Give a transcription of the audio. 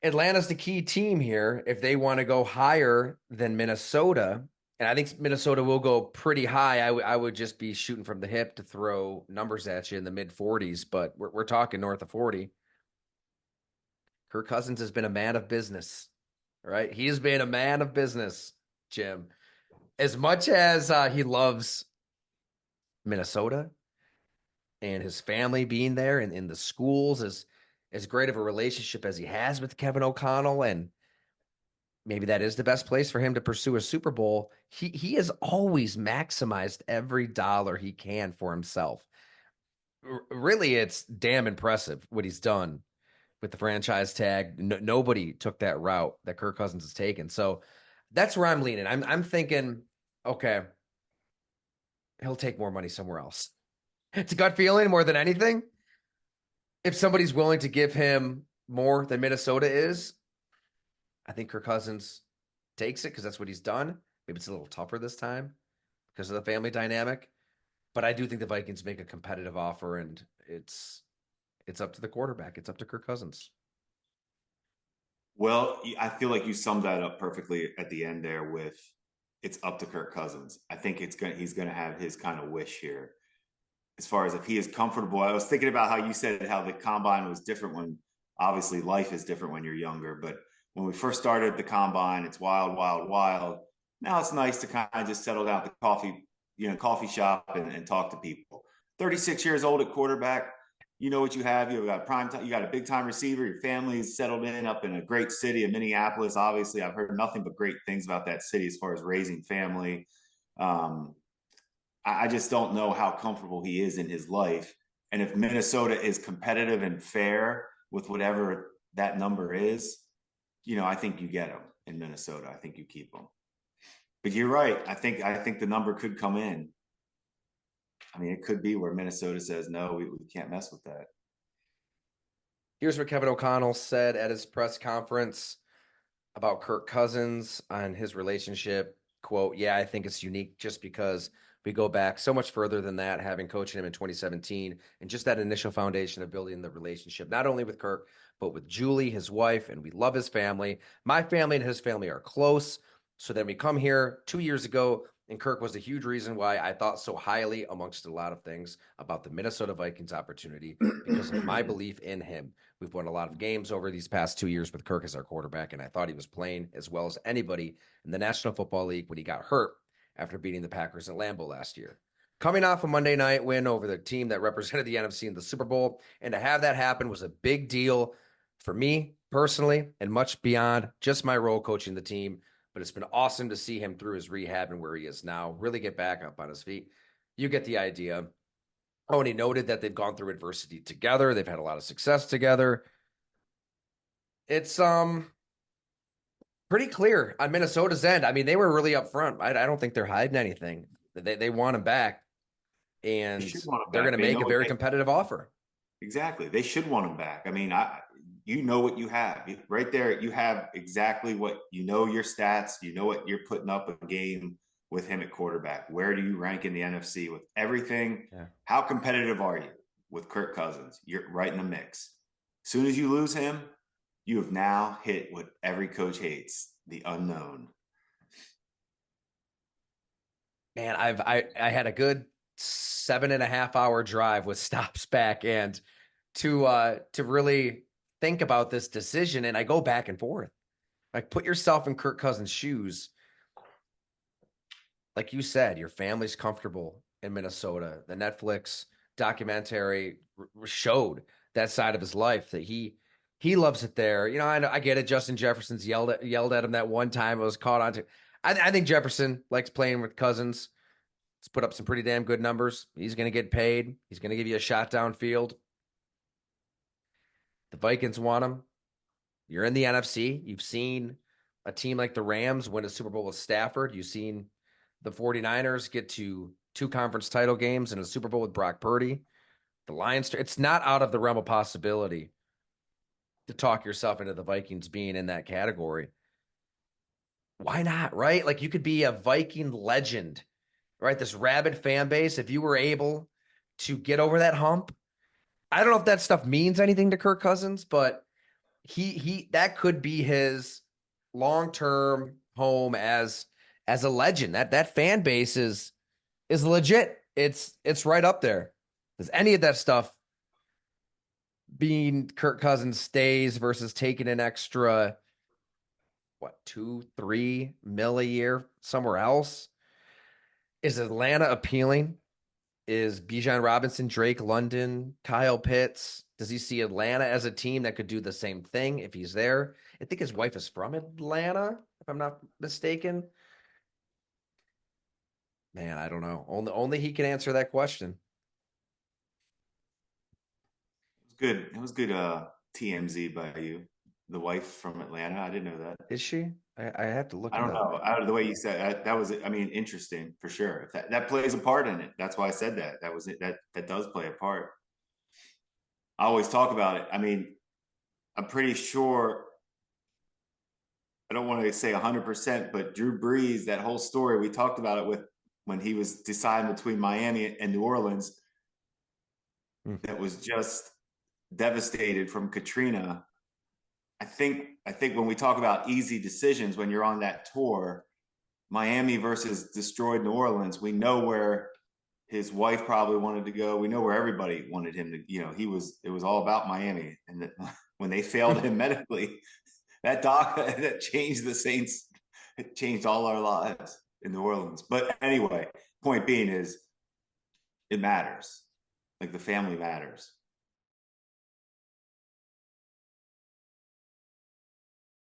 Atlanta's the key team here if they want to go higher than Minnesota. And I think Minnesota will go pretty high. I would just be shooting from the hip to throw numbers at you in the mid 40s, but we're talking north of 40. Kirk Cousins has been a man of business, right? He has been a man of business, Jim. As much as he loves Minnesota and his family being there and in the schools, as great of a relationship as he has with Kevin O'Connell, and maybe that is the best place for him to pursue a Super Bowl. He has always maximized every dollar he can for himself. Really, it's damn impressive what he's done with the franchise tag. Nobody took that route that Kirk Cousins has taken. So that's where I'm leaning. I'm thinking, okay, he'll take more money somewhere else. It's a gut feeling more than anything. If somebody's willing to give him more than Minnesota is, I think Kirk Cousins takes it because that's what he's done. Maybe it's a little tougher this time because of the family dynamic. But I do think the Vikings make a competitive offer, and it's up to the quarterback. It's up to Kirk Cousins. Well, I feel like you summed that up perfectly at the end there with it's up to Kirk Cousins. I think he's gonna have his kind of wish here. As far as if he is comfortable, I was thinking about how you said how the combine was different when obviously life is different when you're younger, but when we first started the combine, it's wild, wild, wild. Now it's nice to kind of just settle down at the coffee shop and talk to people. 36 years old at quarterback, you know what you have. You've got prime time, you got a big time receiver, your family's settled in up in a great city of Minneapolis. Obviously, I've heard nothing but great things about that city as far as raising family. Um, I just don't know how comfortable he is in his life. And if Minnesota is competitive and fair with whatever that number is, I think you get him in Minnesota. I think you keep him. But you're right. I think the number could come in. I mean, it could be where Minnesota says no, we can't mess with that. Here's what Kevin O'Connell said at his press conference about Kirk Cousins and his relationship. Quote, yeah, I think it's unique just because we go back so much further than that, having coached him in 2017 and just that initial foundation of building the relationship, not only with Kirk, but with Julie, his wife, and we love his family. My family and his family are close. So then we come here 2 years ago, and Kirk was a huge reason why I thought so highly, amongst a lot of things, about the Minnesota Vikings opportunity because of my belief in him. We've won a lot of games over these past 2 years with Kirk as our quarterback, and I thought he was playing as well as anybody in the National Football League when he got hurt after beating the Packers at Lambeau last year. Coming off a Monday night win over the team that represented the NFC in the Super Bowl, and to have that happen was a big deal for me personally and much beyond just my role coaching the team. But it's been awesome to see him through his rehab and where he is now, really get back up on his feet. You get the idea. Oh, and he noted that they've gone through adversity together. They've had a lot of success together. It's pretty clear on Minnesota's end. I mean, they were really upfront. I don't think they're hiding anything. They want him back, They and should want him they're going back. to They make a know very competitive offer. exactly. They should want him back. I mean, you know what you have right there. You have exactly what you know. Your stats. You know what you're putting up a game with him at quarterback. Where do you rank in the NFC with everything? Yeah. How competitive are you with Kirk Cousins? You're right in the mix. As soon as you lose him, you have now hit what every coach hates: the unknown. Man, I had a good 7.5 hour drive with stops back and to really think about this decision. And I go back and forth. Like, put yourself in Kirk Cousins' shoes. Like you said, your family's comfortable in Minnesota. The Netflix documentary showed that side of his life that he loves it there. I get it. Justin Jefferson's yelled at him that one time. It was caught on to. I think Jefferson likes playing with Cousins. He's put up some pretty damn good numbers. He's going to get paid. He's going to give you a shot downfield. The Vikings want him. You're in the NFC. You've seen a team like the Rams win a Super Bowl with Stafford. You've seen the 49ers get to 2 conference title games and a Super Bowl with Brock Purdy. The Lions, it's not out of the realm of possibility to talk yourself into the Vikings being in that category. Why not, right? Like, you could be a Viking legend, right? This rabid fan base, if you were able to get over that hump. I don't know if that stuff means anything to Kirk Cousins, but he that could be his long-term home as a legend. That fan base is legit. It's right up there. Does any of that stuff being Kirk Cousins stays versus taking an extra what 2-3 mil a year somewhere else? Is Atlanta appealing? Is Bijan Robinson, Drake London, Kyle Pitts? Does he see Atlanta as a team that could do the same thing if he's there? I think his wife is from Atlanta, if I'm not mistaken. Man, I don't know. Only he can answer that question. It was good. It was good. TMZ by you. The wife from Atlanta. I didn't know that. Is she? I have to look I it don't up. know. Out of the way you said that was, I mean, interesting for sure. If that plays a part in it. That's why I said that. That was it. That does play a part. I always talk about it. I mean, I'm pretty sure. I don't want to say 100%, but Drew Brees, that whole story, we talked about it with when he was deciding between Miami and New Orleans. Hmm. That was just devastated from Katrina. I think when we talk about easy decisions when you're on that tour, Miami versus destroyed New Orleans, we know where his wife probably wanted to go. We know where everybody wanted him to, it was all about Miami. And that when they failed him medically, that doc that changed the Saints, it changed all our lives in New Orleans. But anyway, point being is it matters. Like the family matters.